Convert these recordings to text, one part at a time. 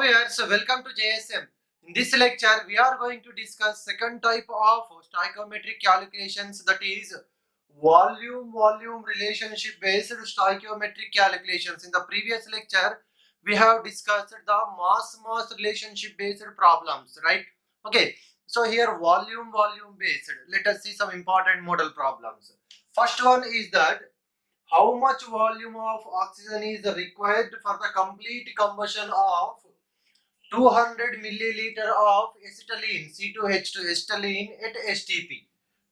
viewers, welcome to JSM. In this lecture, we are going to discuss second type of stoichiometric calculations, that is volume relationship based stoichiometric calculations. In the previous lecture, we have discussed the mass relationship based problems, right? Okay, so here volume based. Let us see some important model problems. First one is that how much volume of oxygen is required for the complete combustion of 200 milliliter of acetylene C2H2 acetylene at STP.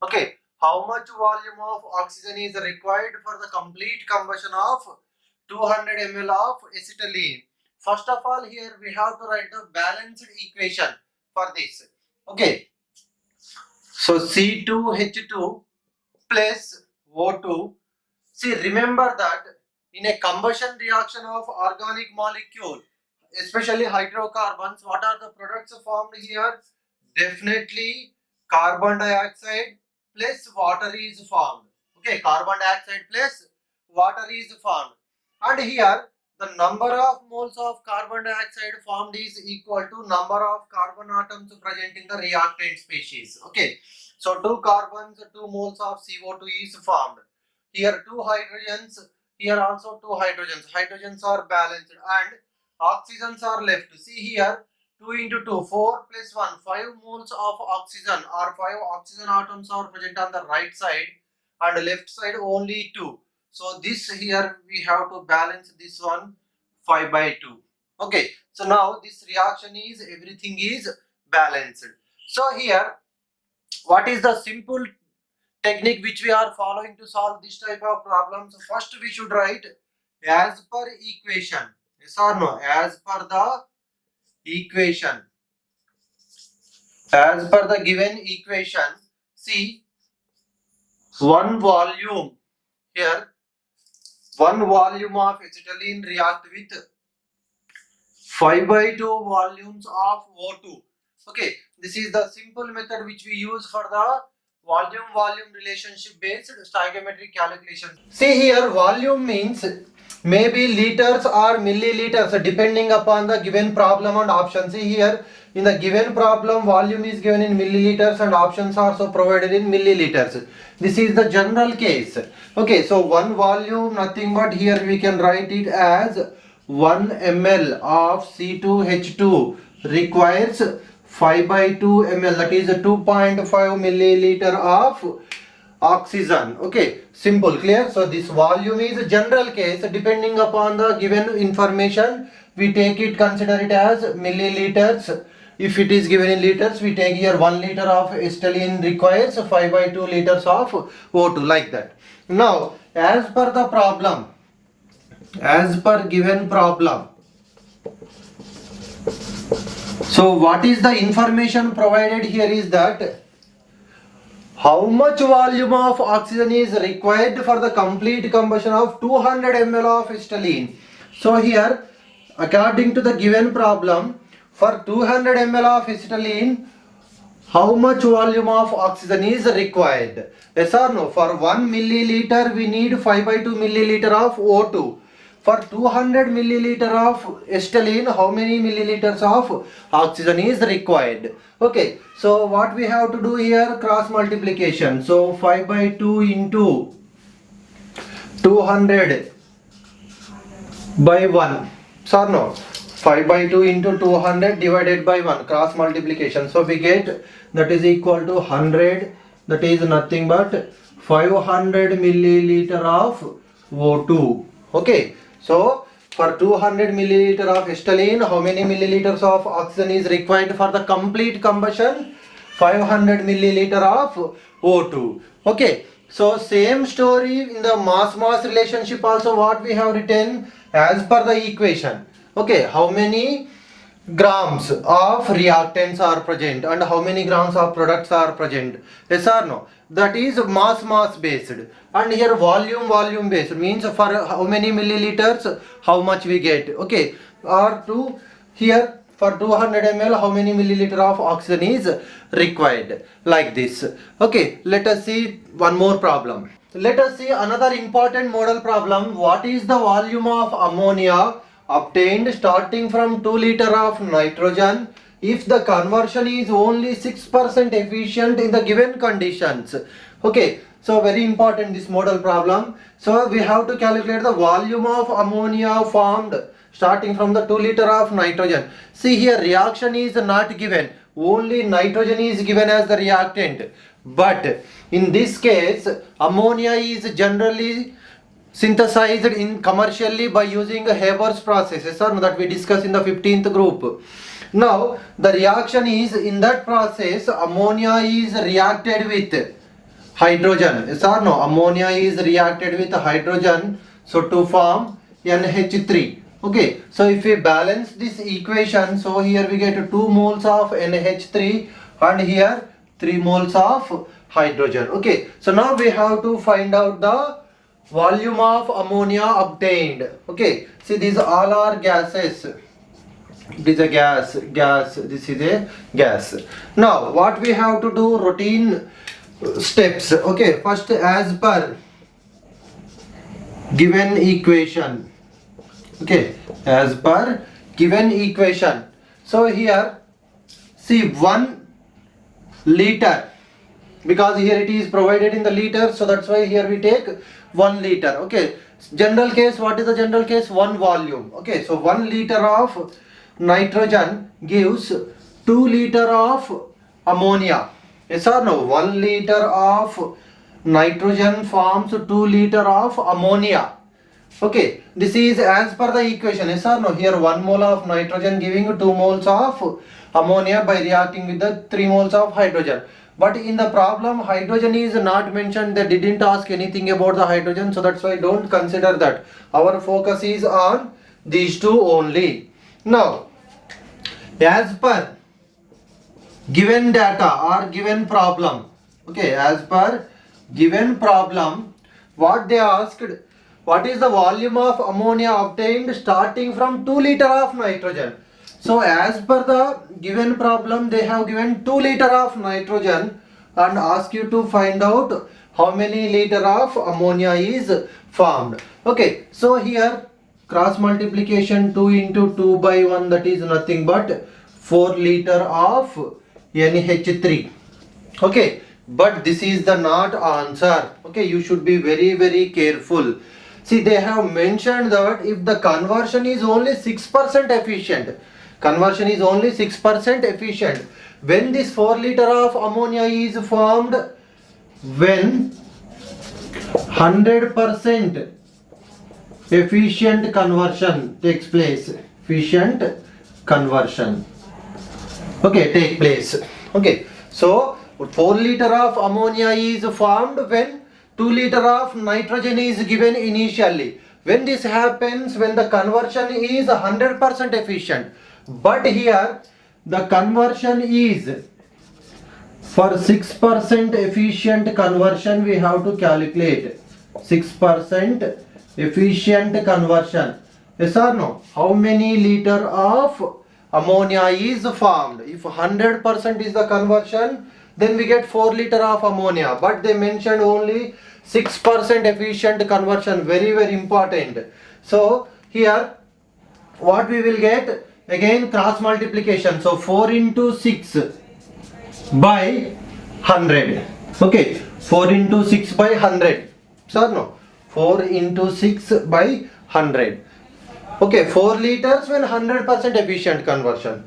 Okay, how much volume of oxygen is required for the complete combustion of 200 ml of acetylene? First of all, here we have to write the balanced equation for this. Okay, so C2H2 plus O2. See, remember that in a combustion reaction of organic molecule, especially hydrocarbons, what are the products formed here? Definitely carbon dioxide plus water is formed. Okay, carbon dioxide plus water is formed. And here the number of moles of carbon dioxide formed is equal to number of carbon atoms present in the reactant species. Okay, so 2 carbons, 2 moles of CO2 is formed. Here 2 hydrogens, here also 2 hydrogens. Hydrogens are balanced and oxygens are left. See here 2 into 2, 4 plus 1, 5 moles of oxygen or 5 oxygen atoms are present on the right side and left side only 2. So this here we have to balance this one 5 by 2. Okay, so now this reaction is everything is balanced. So here what is the simple technique which we are following to solve this type of problems? First we should write as per equation. Yes or no? As per the equation. As per the given equation, see one volume here, one volume of acetylene react with 5 by 2 volumes of O2. Okay, this is the simple method which we use for the volume relationship based stoichiometric calculation. See here, volume means maybe liters or milliliters depending upon the given problem and option. See here, in the given problem volume is given in milliliters and options are also provided in milliliters. This is the general case. Okay, so one volume, nothing but here we can write it as 1 ml of C2H2 requires 5 by 2 ml, that is 2.5 milliliter of oxygen. Okay, simple, clear. So this volume is a general case. Depending upon the given information, we take it, consider it as milliliters. If it is given in liters, we take here 1 liter of acetylene requires 5 by 2 liters of O2, like that. Now, as per the problem, as per given problem, so what is the information provided here is that how much volume of oxygen is required for the complete combustion of 200 ml of acetylene. So here, according to the given problem, for 200 ml of acetylene, how much volume of oxygen is required? Yes or no? For 1 milliliter, we need 5 by 2 milliliter of O2. For 200 milliliter of acetylene, how many milliliters of oxygen is required? Okay, so what we have to do here, cross multiplication. So 5 by 2 into 200 by 1. So no, 5 by 2 into 200 divided by 1, cross multiplication. So we get that is equal to 100, that is nothing but 500 milliliter of O2. Okay, so for 200 milliliter of acetylene, how many milliliters of oxygen is required for the complete combustion? 500 milliliter of O2. Okay, so same story in the mass relationship also, what we have written as per the equation. Okay, how many grams of reactants are present and how many grams of products are present? Yes or no? That is mass based. And here volume based means for how many milliliters, how much we get. Okay, or to here for 200 ml, how many milliliter of oxygen is required, like this. Okay, let us see one more problem. Let us see another important model problem. What is the volume of ammonia obtained starting from 2 liter of nitrogen if the conversion is only 6% efficient in the given conditions. Okay, so very important this model problem. So we have to calculate the volume of ammonia formed starting from the 2 liter of nitrogen. See here, reaction is not given, only nitrogen is given as the reactant. But in this case, ammonia is generally synthesized in commercially by using a Haber's process, yes or no, that we discussed in the 15th group. Now the reaction is, in that process ammonia is reacted with hydrogen, yes or no, ammonia is reacted with hydrogen, so to form NH3. Okay, so if we balance this equation, so here we get 2 moles of NH3 and here 3 moles of hydrogen. Okay, so now we have to find out the volume of ammonia obtained. Okay, see these all are gases. This is a gas, this is a gas. Now what we have to do, routine steps. Okay, first as per given equation. Okay, as per given equation. So here see 1 liter, because here it is provided in the liter, so that's why here we take 1 liter. Okay, general case, what is the general case? 1 volume. Okay, so 1 liter of nitrogen gives 2 liter of ammonia. Yes or no? 1 liter of nitrogen forms 2 liter of ammonia. Okay, this is as per the equation. Yes or no? Here 1 mole of nitrogen giving 2 moles of ammonia by reacting with the 3 moles of hydrogen. But in the problem hydrogen is not mentioned. They didn't ask anything about the hydrogen, so that's why don't consider that. Our focus is on these two only. Now as per given data or given problem, okay, as per given problem, what they asked, what is the volume of ammonia obtained starting from 2 liter of nitrogen. So as per the given problem, they have given 2 liter of nitrogen and ask you to find out how many liter of ammonia is formed. Okay, so here cross multiplication 2 into 2 by 1, that is nothing but 4 liter of NH3. Okay, but this is the not answer. Okay, you should be very careful. See, they have mentioned that if the conversion is only 6% efficient, conversion is only 6% efficient, when this 4 liter of ammonia is formed, when 100% efficient conversion takes place, efficient conversion, okay, take place. Okay, so 4 liter of ammonia is formed when 2 liter of nitrogen is given initially. When this happens, when the conversion is 100% efficient, but here the conversion is for 6% efficient conversion, we have to calculate 6% efficient conversion. Yes or no? How many liter of ammonia is formed? If 100% is the conversion, then we get 4 liter of ammonia, but they mentioned only 6% efficient conversion. Very important. So here what we will get, again cross multiplication, so 4 into 6 by 100. Okay, 4 into 6 by 100. So no, 4 into 6 by 100. Okay, 4 liters when 100% efficient conversion.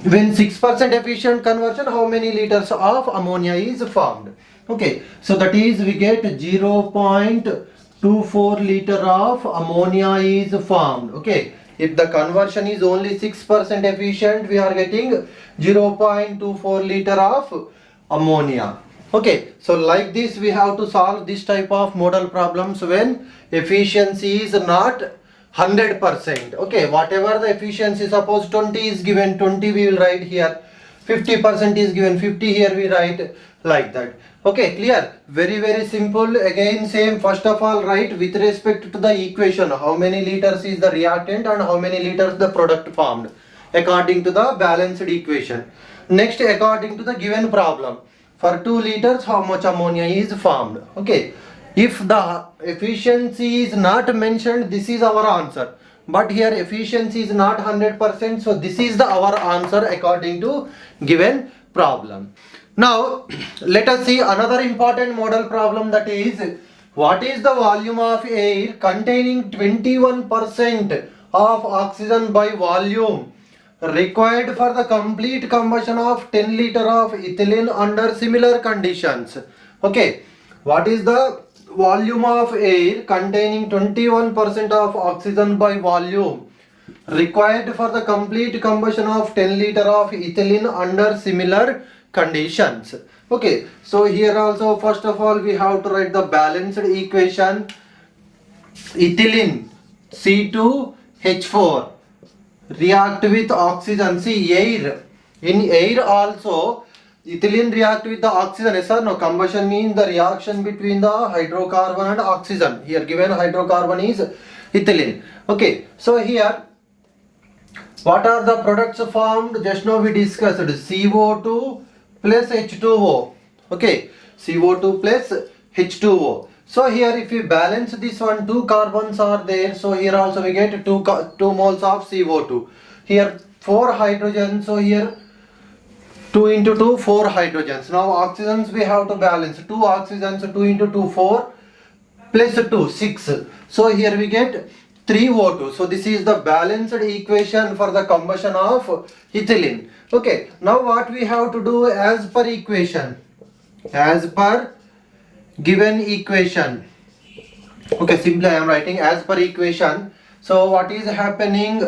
When 6% efficient conversion, how many liters of ammonia is formed? Okay, so that is we get 0.24 liter of ammonia is formed. Okay, if the conversion is only 6% efficient, we are getting 0.24 liter of ammonia. Okay, so like this we have to solve this type of model problems when efficiency is not 100%. Okay, whatever the efficiency, suppose 20 is given, 20 we will write here, 50% is given, 50 here we write, like that. Okay, clear? Very simple. Again same, first of all write with respect to the equation how many liters is the reactant and how many liters the product formed according to the balanced equation. Next, according to the given problem, for 2 liters how much ammonia is formed. Okay, If the efficiency is not mentioned, this is our answer. But here efficiency is not 100%, so this is the our answer according to given problem. Now let us see another important model problem, that is, what is the volume of air containing 21% of oxygen by volume required for the complete combustion of 10 liter of ethylene under similar conditions. Okay, what is the volume of air containing 21% of oxygen by volume required for the complete combustion of 10 liter of ethylene under similar conditions? Okay, so here also first of all we have to write the balanced equation. Ethylene C2H4 react with oxygen. See, air, in air also ethylene react with the oxygen. Yes or no? Combustion means the reaction between the hydrocarbon and oxygen. Here given hydrocarbon is ethylene. Okay, so here what are the products formed? Just now we discussed CO2 plus H2O. Okay, CO2 plus H2O. So here if we balance this one, 2 carbons are there. So here also we get 2 moles of CO2. Here 4 hydrogen. So here 2 into 2, 4 hydrogens. Now oxygens we have to balance. 2 oxygens, 2 into 2, 4 plus 2, 6. So here we get 3 O2. So this is the balanced equation for the combustion of ethylene. Okay, now what we have to do as per equation? As per given equation. Okay, simply I am writing as per equation. So what is happening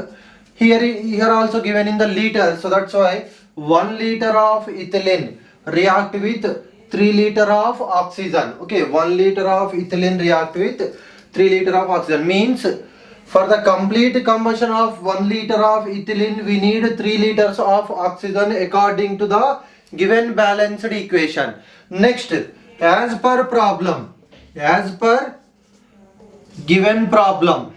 here also given in the liter. So that's why 1 liter of ethylene react with 3 liter of oxygen. Okay, 1 liter of ethylene react with 3 liter of oxygen. Means for the complete combustion of 1 liter of ethylene we need 3 liters of oxygen according to the given balanced equation. Next, as per problem, as per given problem.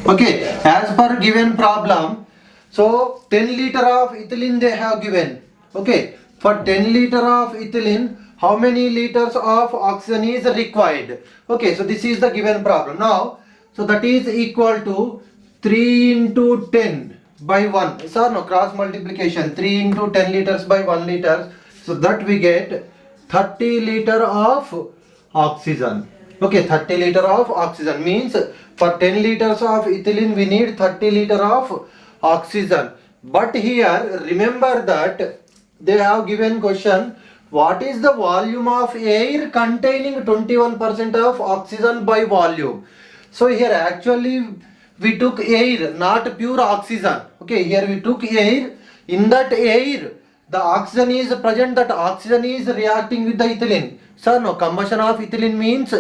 Okay, as per given problem, so 10 liter of ethylene they have given. Okay, for 10 liter of ethylene, how many liters of oxygen is required? Okay, so this is the given problem. Now, so that is equal to 3 into 10 by 1. So no, cross multiplication, 3 into 10 liters by 1 liter. So that we get 30 liter of oxygen. Okay, 30 liter of oxygen means for 10 liters of ethylene we need 30 liter of oxygen. But here remember that they have given question, what is the volume of air containing 21% of oxygen by volume? So here actually we took air, not pure oxygen. Okay, here we took air. In that air the oxygen is present, that oxygen is reacting with the ethylene. So no, combustion of ethylene means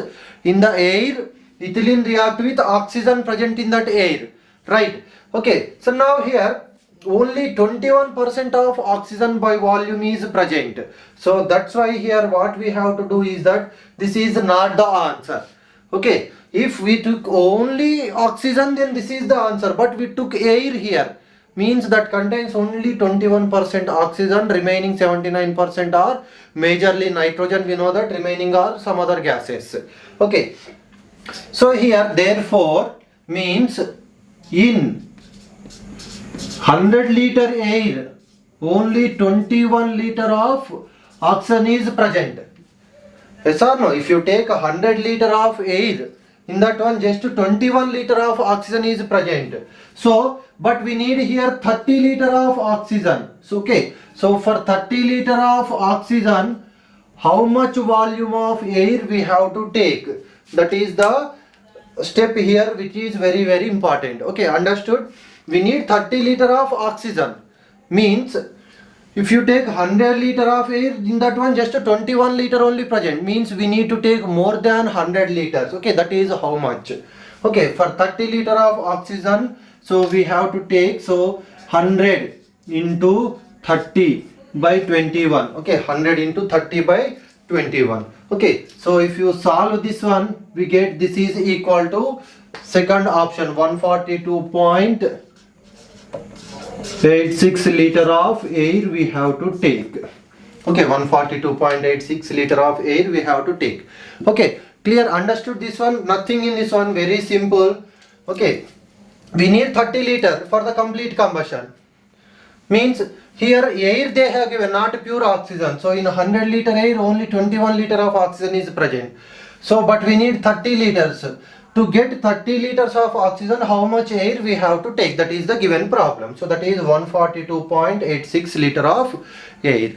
in the air ethylene react with oxygen present in that air, right? Okay, so now here only 21% of oxygen by volume is present. So that's why here what we have to do is that this is not the answer. Okay, if we took only oxygen then this is the answer, but we took air here, means that contains only 21% oxygen, remaining 79% are majorly nitrogen. We know that remaining are some other gases. Okay, so here therefore means in 100 liter air only 21 liter of oxygen is present. Yes or no? If you take 100 liter of air, in that one just 21 liter of oxygen is present. So but we need here 30 liter of oxygen. So okay, so for 30 liter of oxygen how much volume of air we have to take? That is the step here which is very important. Okay, understood? We need 30 liter of oxygen, means if you take 100 liter of air, in that one just 21 liter only present, means we need to take more than 100 liters. Okay, that is how much? Okay, for 30 liter of oxygen, so we have to take, so 100 into 30 by 21. Okay, 100 into 30 by 21. Okay, so if you solve this one, we get this is equal to second option, 142.86 liter of air we have to take. Okay, 142.86 liter of air we have to take. Okay, clear, understood this one? Nothing in this one, very simple. Okay, we need 30 liter for the complete combustion. Means here air they have given, not pure oxygen. So in 100 liter air only 21 liter of oxygen is present. So but we need 30 liters. To get 30 liters of oxygen, how much air we have to take? That is the given problem. So that is 142.86 liter of air.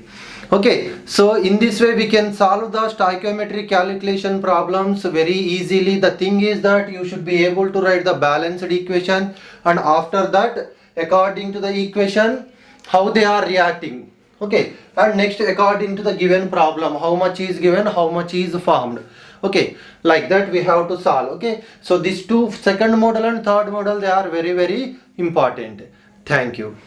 Okay, so in this way we can solve the stoichiometric calculation problems very easily. The thing is that you should be able to write the balanced equation, and after that according to the equation how they are reacting. Okay, and next according to the given problem, how much is given, how much is formed. Okay, like that we have to solve. Okay, so these two, second model and third model, they are very important. Thank you.